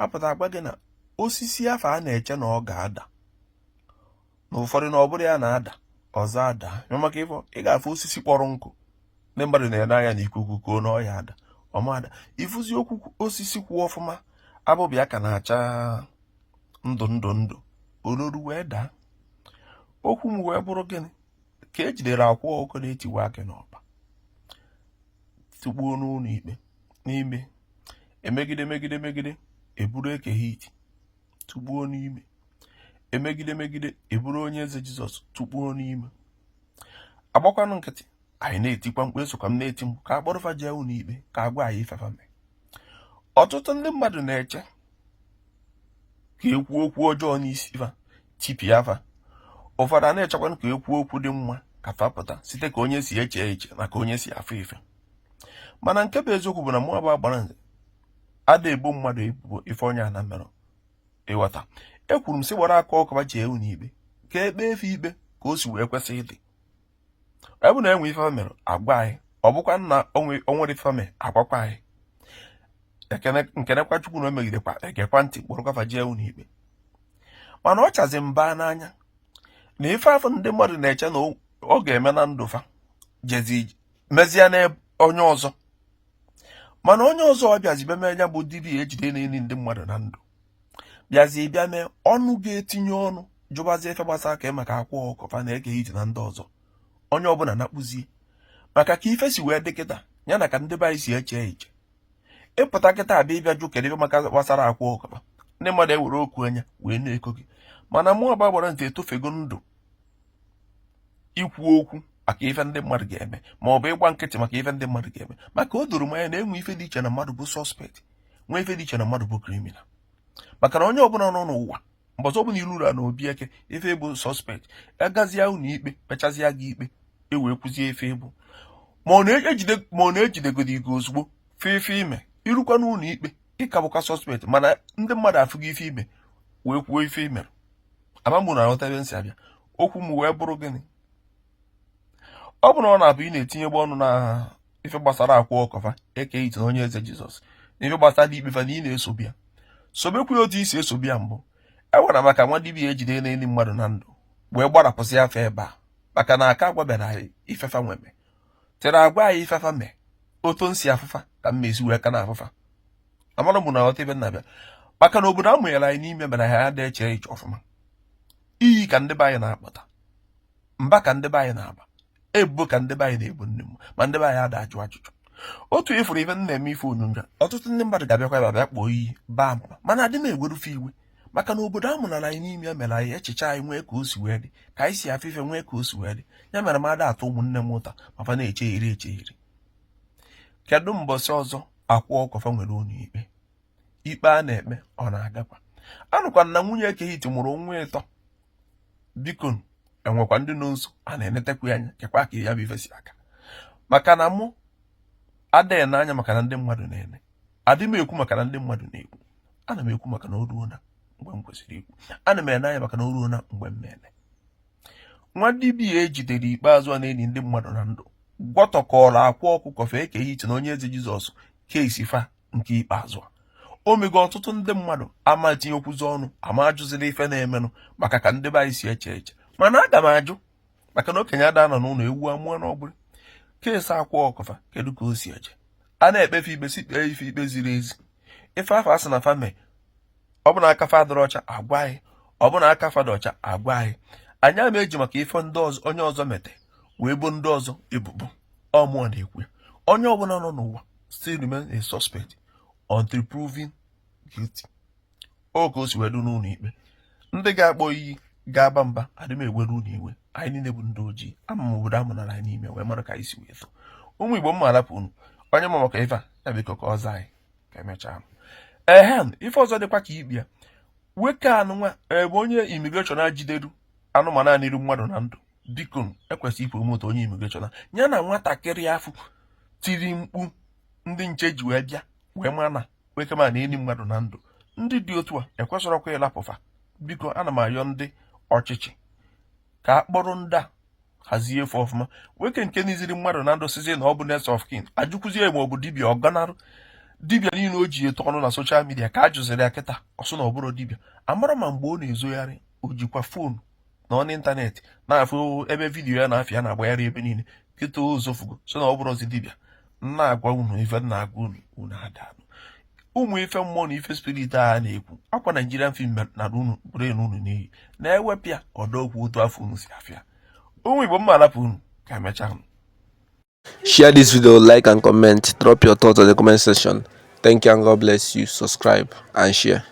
apụta gwa gị na osisi afọ a na-eche na ọ ga-ada na ụfọdụ na ọ bụrụ ya na-ada ọzọ ada ya maka ịfọ ị ga-afụ osisi kpọrọ nkụ ndị mmadụ na-ene anya n'ikuku koo na ọya ada ọmada ifuzi okwu osisi kwụ ọfụma abụbịa ka na-acha ndụ ndụ ndụ ororu wee daa. Okwu m wee bụrụ gịnị ka ejidere akwa ọkụ na-etiwe akị n'ọba tugbuo n'ụlọ ikpe n'ime emegide megide eburu eke hit tugbuo n'ime emegide eburu onye eze Jizọs tugbuo n'ime agbakwanụ nkịtị anyị na-etikwa mkpu esokwa m na-eti mkpu ka akpọrọfa jee ụlọ ikpe ka agwa anyị ifefa mee. Ọtụtụ ndị mmadụ na-eche ka ekwu okwu ọjọọ n'isi fa tipịa fa, ụfọdụ a na-echekwanụ ka ekwu okwu dị mma ka fapụta site ka onye si eche eche na ka onye si afụ ife. Mana nke bụ eziokwu bụ na mụ abụ agbara nze ada ebo mmadụ ebubo ife onye ana merụ ịghọta. Ekwuru m sị gbara aka ọkọba jee ụlọ ikpe ka ekpe efe ikpe ka o si wee kwesị ịdị. Ọ bụ na enwe ife mere agwa anyị, ọ bụkwa na onwere ife mere agwakwa anyị. Nkenekwa Chukwu na o megidekwa egekwa ntị kpọrọkwafa jee ụlọ ikpe. Mana ọ chazi mba n'anya na ife afọ ndị mmadụ na-eche na ọ ga-eme na ndụ fa jezi mezie na onye ọzọ. Mana onye ọzọ ọ bịazi bịa mee ya bụ dibịa ejide na-eni ndị mmadụ na ndụ bịazi bịa mee ọnụ ga-etinye ọnụ jụbazie ife gbasara ka maka akwa ọkọfa na ege ije na ndị ọzọ onye ọbụla na-akpụzie maka ka ife si wee dị kịta ya na ka ndị be anyị si eche eche. Ịpụta kịta abịa ịbịa jụ kedu ife maka gbasara akwa ọkọfa ndị mmadụ ewere okwu anya wee na-eko gị. Mana mụ ọba gbara ntị etofego ndụ ikwu okwu maka ife ndị mmadụ ga-eme ma ọ bụ ịgba nkịtị maka ife ndị mmadụ ga-eme maka o doro m anya na enwe ife dị iche na mmadụ bụ sọspekt nwee ife dị iche na mmadụ bụ kriminal. Maka na onye ọbụla nọ n'ụwa mbọzọ ọbụla irura na obi eke ife bụ sọspekt agazie ụlọ ikpe kpechazịa gị ikpe ewee kwụzie ife ịbụ ma ọ na-ejidegodi gị ozugbo fe ime irukwa n'ụlọ ikpe ịka bụkwa sọspekt mana ndị mmadụ afụghị ife ime wee kwuo ife imere. Amambụ na aghọta ebe nsị abịa okwu m wee bụrụ gịnị ọ bụ na ọ na-abụ ị na-etinyegbe ọnụ na ife gbasara akwa ọkọfa eke ite na onye eze Jizọs na ife gbasara ikpe fa na ị na-esobi ya sobekwu ya otu isi esobi ya mbụ ewere maka nwa dibịa ejide na-eni mmadụ na ndụ wee gbarapụsị afọ ebe a maka na aka agwabịara anyị ifefa nweme tere agwa anyị ifefa mee otu nsi afụfa ka mmezi wee ka na afụfa. Amara m na aghọta ebe na-abịa maka na obodo a mụnyere anyị n'ime mere ha ya dị eche eche ọfụma. Iyi ka ndị be anyị na-akpata mba ka ndị be anyị na-aba ebubo ka ndị be anyị na-ebu nne m ma ndị be anyị ada ajụ ajụjụ. Otu ifuru ife na-eme ife onyonyo ọtụtụ ndị mmadụ ga-abịakwa ebe abịa kpọọ iyi baa mba mana adị na-egwerufe iwe maka na obodo a mụnara anyị n'ime ya mere anyị echiche anyị nwee ka o si wee dị ka anyị si afọ ife nwee ka o si wee dị ya mere m ada atụ ụmụnne m ụta mafa na-echegheri echegheri. Kedu mbọsị ọzọ akwa ọkọfa nwere ụlọ ikpe ikpe a na-ekpe ọ na-agakwa anụkwa na nwunye ekehiti mụrụ nwa ịtọ biko enwekwa ndị nọ nso a na-enetekwa anya kekwa ka ya bụ ife si aka maka na mụ adịghị n'anya maka na ndị mmadụ na-ene adị m ekwu maka na ndị mmadụ na-ekwu ana m ekwu maka na o ruo na mgbe m kwesịrị ikwu ana m ene anya maka na o ruo na mgbe m na-ene. Nwa dibịa ejidere ikpeazụ a na-eni ndị mmadụ na ndụ gwọtọkọrọ akwa ọkụkọ fee eke iche na onye eze Jizọs keisi fa nke ikpeazụ a o mego ọtụtụ ndị mmadụ ama tinye okwuzi ọnụ ama ajụzila ife na-emenụ maka ka ndị be anyị si eche eche. Mana aga m ajụ maka na okenye ada nọ n'ụlọ ewu amụọ n'ọgbụrụ keesi akwa ọkọfa kedu ka o si eje a na-ekpefe ikpe si kpee ife ikpe ziri ezi ife afọ asị na fame ọ bụ na aka fa dịrị ọcha agwa anyị ọ bụ na aka fa dị ọcha agwa anyị anyị ama eji maka ife ndị ọzọ onye ọzọ mete wee bụ ndị ọzọ ebubo ọmụọ na-ekwu onye ọbụla nọ n'ụwa still remain a suspect until proven guilty. O ka o si wedu n'ụlọ ikpe ndị ga-akpọ iyi ga-aba mba adị m egwere ụlọ iwe anyị niile bụ ndị ojii ama m obodo amụnara anyị n'ime wee mara ka anyị si wee too ụmụ Igbo mma arapụ unu onye ma maka ife a ya biko ka ọzọ anyị ka emechaa ife ọzọ dịkwa ka ikpe ya nwoke anụnwa ebe onye imigreshọn ajideru anụmanụ a n'iru mmadụ na ndụ biko ekwesịghị ipu moto onye imigreshọn ya na nwatakịrị afọ tiri mkpu ndị nche ji wee bịa wee ma na wekema na eni mmadụ na ndụ ndị dị otu a ekwesịrọkwa ịlapụfa. Biko ana m ayọ ndị ọchịchị ka a kpọrọ ndị a hazie efe ọfụma nwoke nke n'iziri mmadụ na ndụ sizie na ọ bụ next of kin ajụkwuzie ma ọ bụ dibịa ọganarụ dibịa niile o ji eto ọnụ na soshal midia ka a jụziri ya kịta ọsụ na ọ bụrụ dibịa amara ma mgbe ọ na-ezogharị o jikwa foonu na ọnụ ịntanetị na-afụ ebe vidiyo ya na-afịa ya na-agbagharị ebe niile kịta ozofugo so na ọ bụrụzi dibịa na-agwa unu ife na-agwa unu adanụ ụmụ ife mmụọ na ife spirit a na-ekwu akwa Nigerian film na unu bụrụ unu n'iyi na-ewepịa ọdọokwu otu afọ unu si afịa ụmụ Igbo mma alapụ unu ka emechaa. Share this video, like and comment, drop your thoughts in the comment section. Thank you and God bless you. Subscribe and share.